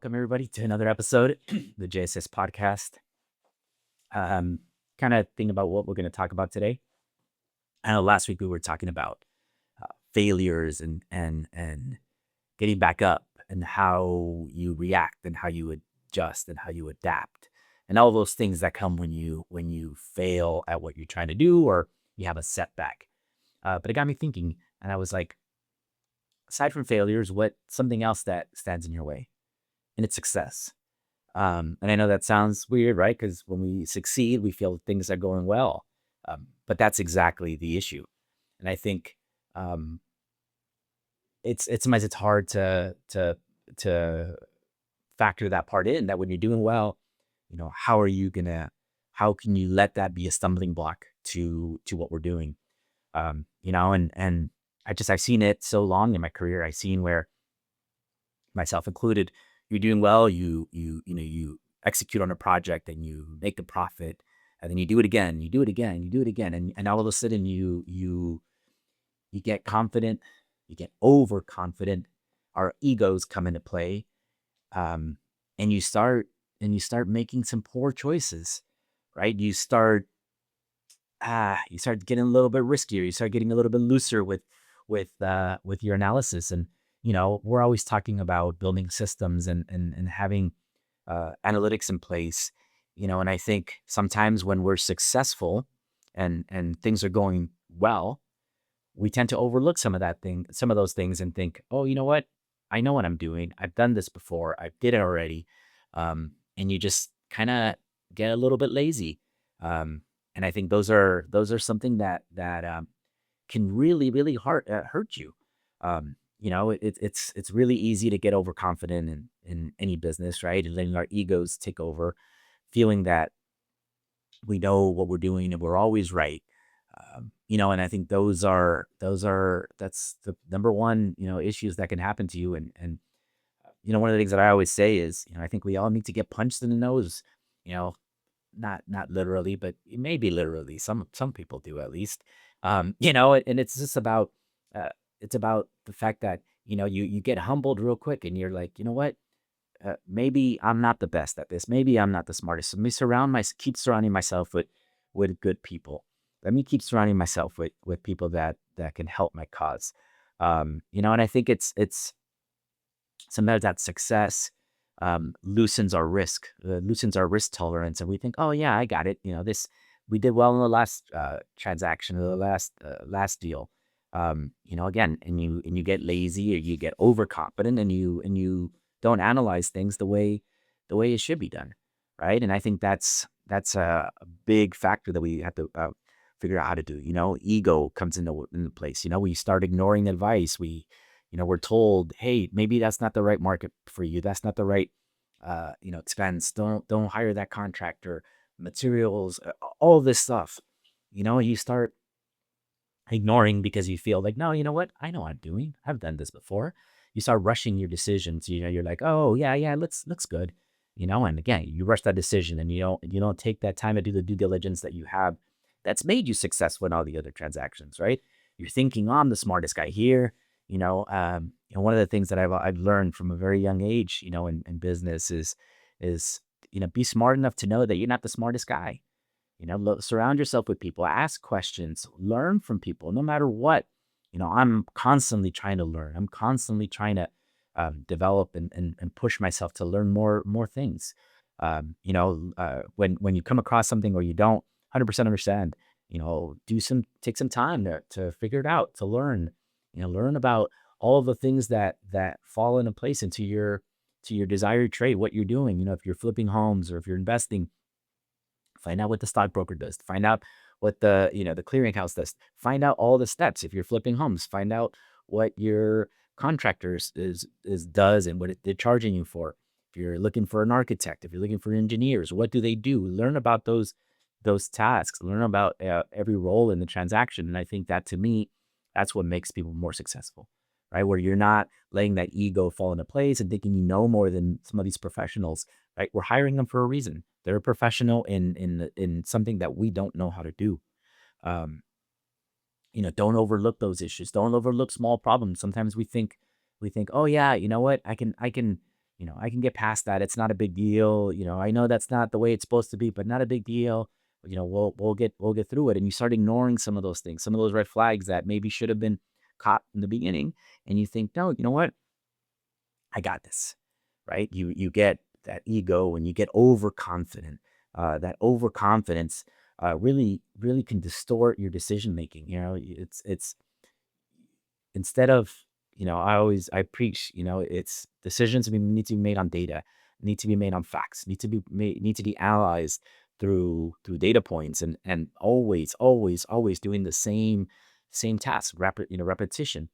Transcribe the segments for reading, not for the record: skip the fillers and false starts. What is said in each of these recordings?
welcome everybody to another episode, the JSS podcast. Um, Kind of thinking about what we're going to talk about today. I know last week we were talking about failures and getting back up and how you react and how you adjust and how you adapt and all those things that come when you fail at what you're trying to do or you have a setback. But it got me thinking, and I was like, aside from failures, what something else that stands in your way? And it's success. And I know that sounds weird, right? Because when we succeed, we feel things are going well. But that's exactly the issue. And I think um, it's sometimes it's hard to factor that part in. That when you're doing well, how are you gonna? How can you let that be a stumbling block to what we're doing? And I've seen it so long in my career. I've seen where myself included, you're doing well, you execute on a project and you make a profit, and then you do it again, you do it again, you do it again, and all of a sudden you get confident, you get overconfident, our egos come into play, um, and you start making some poor choices, right? You start getting a little bit riskier. You start getting a little bit looser with your analysis. And we're always talking about building systems and having analytics in place. And I think sometimes when we're successful and things are going well, we tend to overlook some of those things, and think, oh, you know what? I know what I'm doing. I've done this before. I did it already. And you just kind of get a little bit lazy. Um, and I think those are something that can really really hurt you. It's really easy to get overconfident in any business, right? And letting our egos take over, feeling that we know what we're doing and we're always right. And I think that's the number one, issues that can happen to you. And one of the things that I always say is, I think we all need to get punched in the nose, you know, not literally, but maybe literally. Some people do, at least. And it's just about uh, it's about the fact that you get humbled real quick, and you're like, you know what? Maybe I'm not the best at this. Maybe I'm not the smartest. Let me keep surrounding myself with good people. Let me keep surrounding myself with people that can help my cause. And I think it's sometimes that success loosens our risk tolerance, and we think, oh yeah, I got it. This we did well in the last transaction, or the last deal. Again, and you get lazy, or you get overconfident, and you don't analyze things the way it should be done, right? And I think that's a big factor that we have to figure out how to do. Ego comes into place. We start ignoring advice. We're told, hey, maybe that's not the right market for you. That's not the right, expense. Don't hire that contractor. Materials, all this stuff. You start ignoring because you feel like, no, you know what? I know what I'm doing. I've done this before. You start rushing your decisions. You're like, oh yeah, yeah, looks good. And again, you rush that decision, and you don't take that time to do the due diligence that you have, that's made you successful in all the other transactions, right? You're thinking, oh, I'm the smartest guy here. One of the things that I've learned from a very young age, in business is be smart enough to know that you're not the smartest guy. Surround yourself with people, ask questions, learn from people, no matter what. I'm constantly trying to learn. I'm constantly trying to develop and push myself to learn more things. When you come across something or you don't 100% understand, take some time to figure it out, to learn. Learn about all the things that fall into place into your desired trade, what you're doing. If you're flipping homes, or if you're investing, find out what the stockbroker does. Find out what the clearinghouse does. Find out all the steps. If you're flipping homes, find out what your contractors is does and what they're charging you for. If you're looking for an architect, if you're looking for engineers, what do they do? Learn about those tasks. Learn about every role in the transaction. And I think that, to me, that's what makes people more successful, right? Where you're not letting that ego fall into place and thinking you know more than some of these professionals, right? We're hiring them for a reason. They're a professional in something that we don't know how to do. Um, don't overlook those issues. Don't overlook small problems. Sometimes we think, oh yeah, you know what? I can I can get past that. It's not a big deal. I know that's not the way it's supposed to be, but not a big deal. We'll get through it. And you start ignoring some of those things, some of those red flags that maybe should have been caught in the beginning. And you think, no, you know what? I got this, right? You get that ego and you get overconfident. That overconfidence really can distort your decision making. It's instead of I preach, it's decisions need to be made on data, need to be made on facts, need to be analyzed through data points, and always doing the same task, repetition.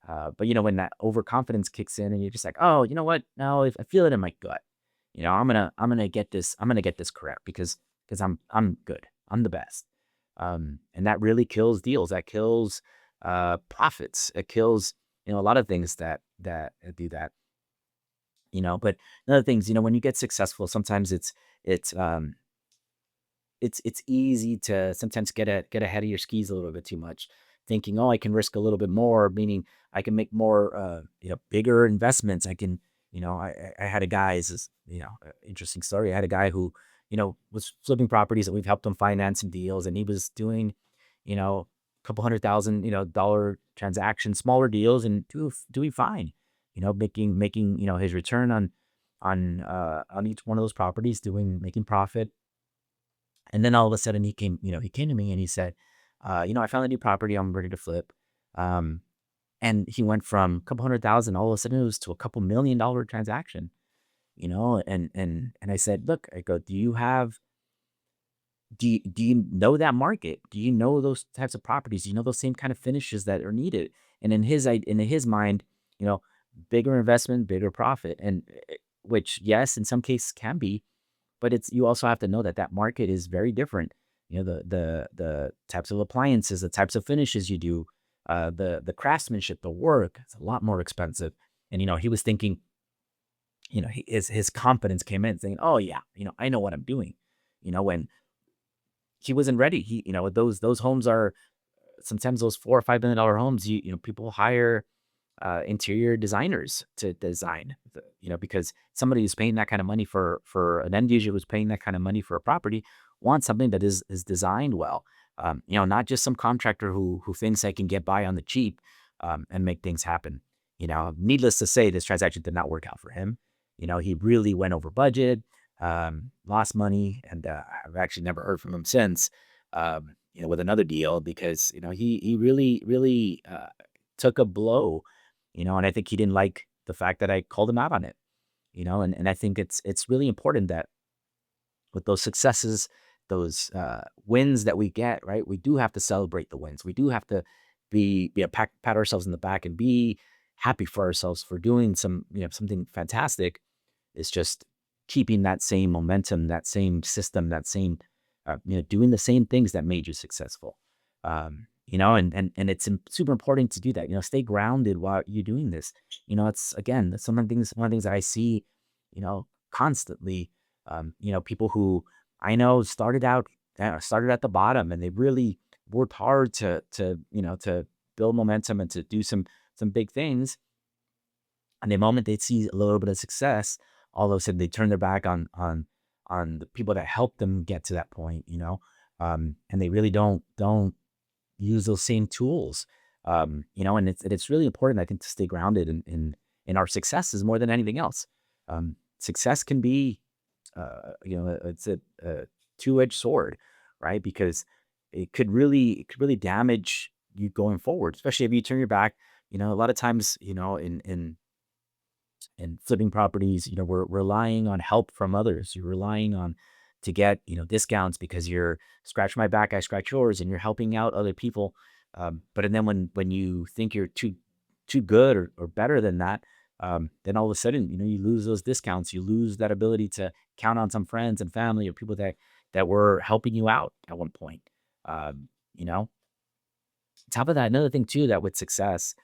But when that overconfidence kicks in and you're just like, oh, you know what? No, if I feel it in my gut, I'm gonna get this. I'm gonna get this correct because I'm good. I'm the best. And that really kills deals. That kills profits. It kills a lot of things that do that. But another things, when you get successful, sometimes it's it's easy to sometimes get ahead of your skis a little bit too much, thinking, oh, I can risk a little bit more, meaning I can make more, bigger investments. I can, I had a guy, interesting story. I had a guy who, was flipping properties that we've helped him finance some deals, and he was doing, a couple $100,000, dollar transactions, smaller deals, and doing fine, making, his return on each one of those properties, making profit. And then all of a sudden he came to me and he said, I found a new property I'm ready to flip. Um, and he went from a couple 100,000, all of a sudden it was to a couple $1 million transaction, and I said, look, I go, do you know that market? Do you know those types of properties? Do you know those same kind of finishes that are needed? And in his mind, you know, bigger investment, bigger profit. And which, yes, in some cases can be, but it's you also have to know that that market is very different. The types of appliances, the types of finishes you do, the craftsmanship, the work, it's a lot more expensive. And he was thinking, his confidence came in saying, "Oh yeah, I know what I'm doing." When he wasn't ready, those homes are sometimes those $4 or $5 million homes. People hire interior designers to design, because somebody who's paying that kind of money for an end user who's paying that kind of money for a property wants something that is designed well. Not just some contractor who thinks they can get by on the cheap, and make things happen. Needless to say, this transaction did not work out for him. He really went over budget, lost money, and I've actually never heard from him since. With another deal because he really took a blow, and I think he didn't like the fact that I called him out on it, and I think it's really important that with those successes, those wins that we get, right? We do have to celebrate the wins. We do have to be a pat ourselves in the back and be happy for ourselves for doing something fantastic. It's just keeping that same momentum, that same system, that same doing the same things that made you successful. And it's super important to do that. Stay grounded while you're doing this. It's again, that's one of the things that I see, constantly. People who I know started at the bottom, and they really worked hard to build momentum and to do some big things. And the moment they see a little bit of success, all of a sudden they turn their back on the people that helped them get to that point, and they really don't use those same tools. And it's really important, I think, to stay grounded in our successes more than anything else. Success can be, it's a two-edged sword, right? Because it could really damage you going forward, especially if you turn your back. A lot of times, in flipping properties, we're relying on help from others. You're relying on to get, discounts because you're scratch my back, I scratch yours, and you're helping out other people. But then when you think you're too good or better than that, then all of a sudden, you lose those discounts. You lose that ability to count on some friends and family or people that were helping you out at one point. You know, top of that, another thing too, that with success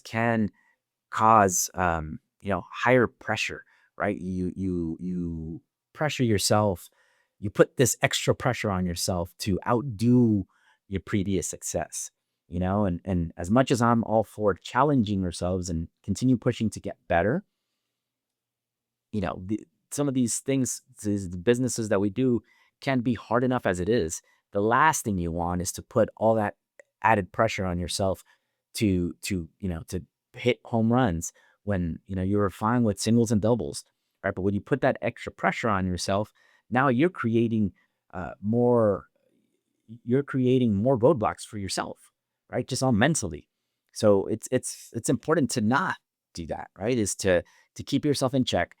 can cause higher pressure, right? You pressure yourself. You put this extra pressure on yourself to outdo your previous success. And as much as I'm all for challenging ourselves and continue pushing to get better, you know, some of these things, these businesses that we do can be hard enough as it is. The last thing you want is to put all that added pressure on yourself to hit home runs when, you were fine with singles and doubles, right? But when you put that extra pressure on yourself, now more you're creating more roadblocks for yourself, right? Just all mentally. So it's important to not do that, right? Is to keep yourself in check,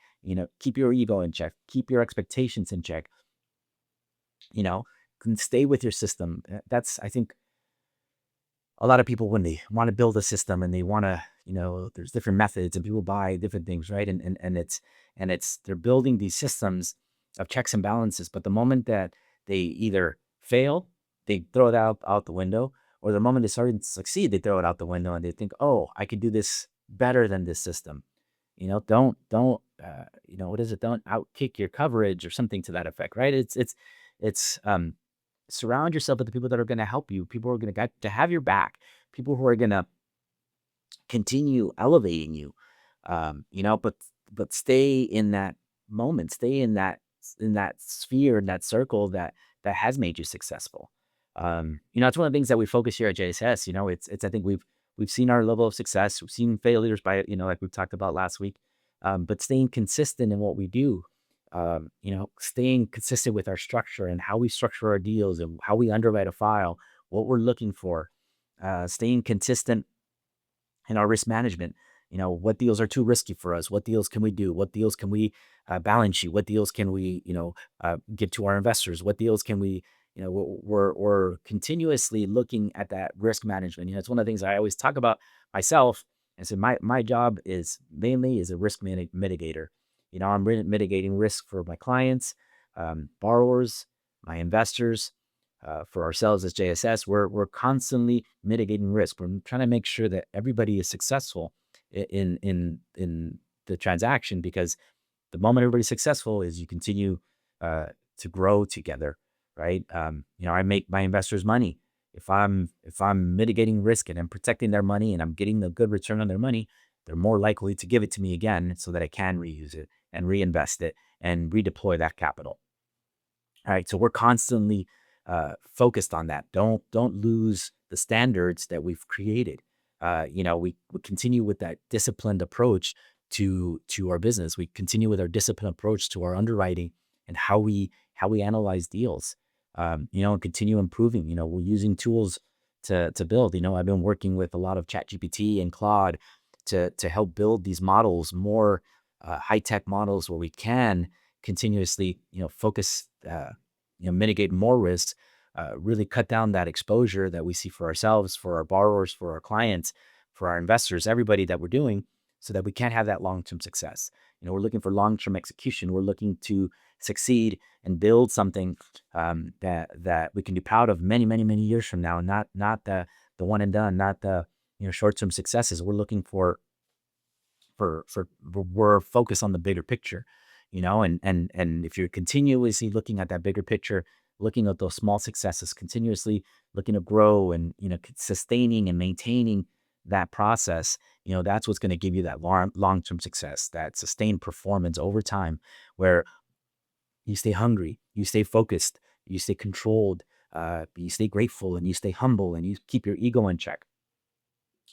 keep your ego in check, keep your expectations in check, you know, can stay with your system. That's, I think, a lot of people when they want to build a system and they want to, there's different methods and people buy different things, right? And it's they're building these systems of checks and balances, but the moment that they either fail, they throw it out the window, or the moment they start to succeed, they throw it out the window and they think, oh, I could do this better than this system. Don't what is it? Don't outkick your coverage or something to that effect, right? It's surround yourself with the people that are going to help you, people who are going to have your back, people who are going to continue elevating you. But stay in that moment, stay in that sphere, in that circle that has made you successful. It's one of the things that we focus here at JSS. It's I think we've seen our level of success, we've seen failures by like we've talked about last week, but staying consistent in what we do. Staying consistent with our structure and how we structure our deals and how we underwrite a file, what we're looking for, staying consistent in our risk management. What deals are too risky for us? What deals can we do? What deals can we balance sheet? What deals can we, give to our investors? What deals can we, we're continuously looking at that risk management. It's one of the things I always talk about myself. And so my job is mainly as a risk mitigator. I'm mitigating risk for my clients, borrowers, my investors, for ourselves as JSS. We're constantly mitigating risk. We're trying to make sure that everybody is successful in the transaction, because the moment everybody's successful is you continue to grow together, right? I make my investors money. If I'm mitigating risk and I'm protecting their money and I'm getting a good return on their money, they're more likely to give it to me again so that I can reuse it and reinvest it and redeploy that capital. All right, so we're constantly focused on that. Don't lose the standards that we've created. We continue with that disciplined approach to our business. We continue with our disciplined approach to our underwriting and how we analyze deals. And continue improving. We're using tools to build. I've been working with a lot of ChatGPT and Claude to help build these models, more high tech models, where we can continuously, focus, mitigate more risks, really cut down that exposure that we see for ourselves, for our borrowers, for our clients, for our investors, everybody that we're doing, so that we can have that long-term success. We're looking for long-term execution. We're looking to succeed and build something that we can be proud of many, many, many years from now. Not the one and done, not the short-term successes. We're looking for we're focused on the bigger picture, and if you're continuously looking at that bigger picture, looking at those small successes, continuously looking to grow and sustaining and maintaining that process, that's what's going to give you that long-term success, that sustained performance over time, where you stay hungry, you stay focused, you stay controlled, you stay grateful, and you stay humble, and you keep your ego in check.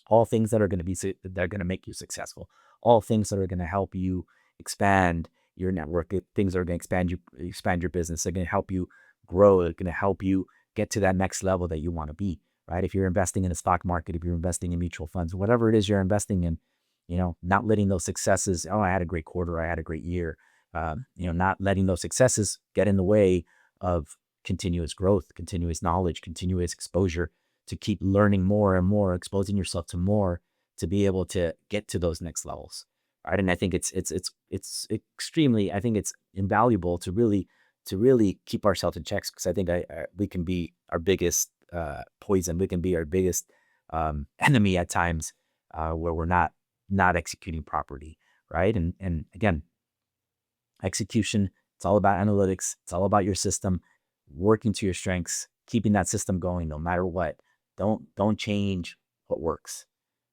All things that are going to that are going to make you successful, all things that are going to help you expand your network, things that are going to expand your business. They're going to help you grow. They're going to help you get to that next level that you want to be, right? If you're investing in the stock market, if you're investing in mutual funds, whatever it is you're investing in, not letting those successes, oh, I had a great quarter, I had a great year, not letting those successes get in the way of continuous growth, continuous knowledge, continuous exposure, to keep learning more and more, exposing yourself to more, to be able to get to those next levels. Right. And I think it's extremely, I think it's invaluable to really keep ourselves in checks, because I think we can be our biggest poison. We can be our biggest enemy at times, where we're not executing properly. Right. And again, execution, it's all about analytics. It's all about your system, working to your strengths, keeping that system going no matter what. Don't change what works,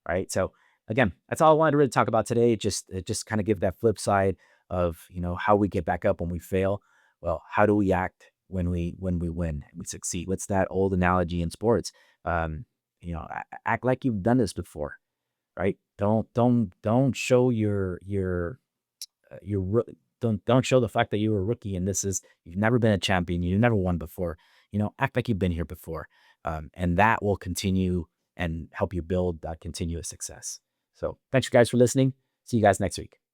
right? So again, that's all I wanted to really talk about today. Just kind of give that flip side of, how we get back up when we fail. Well, how do we act when we win and we succeed? What's that old analogy in sports? Um, act like you've done this before, right? Don't show your don't show the fact that you were a rookie and you've never been a champion, you've never won before. Act like you've been here before, and that will continue and help you build that continuous success. So thanks, guys, for listening. See you guys next week.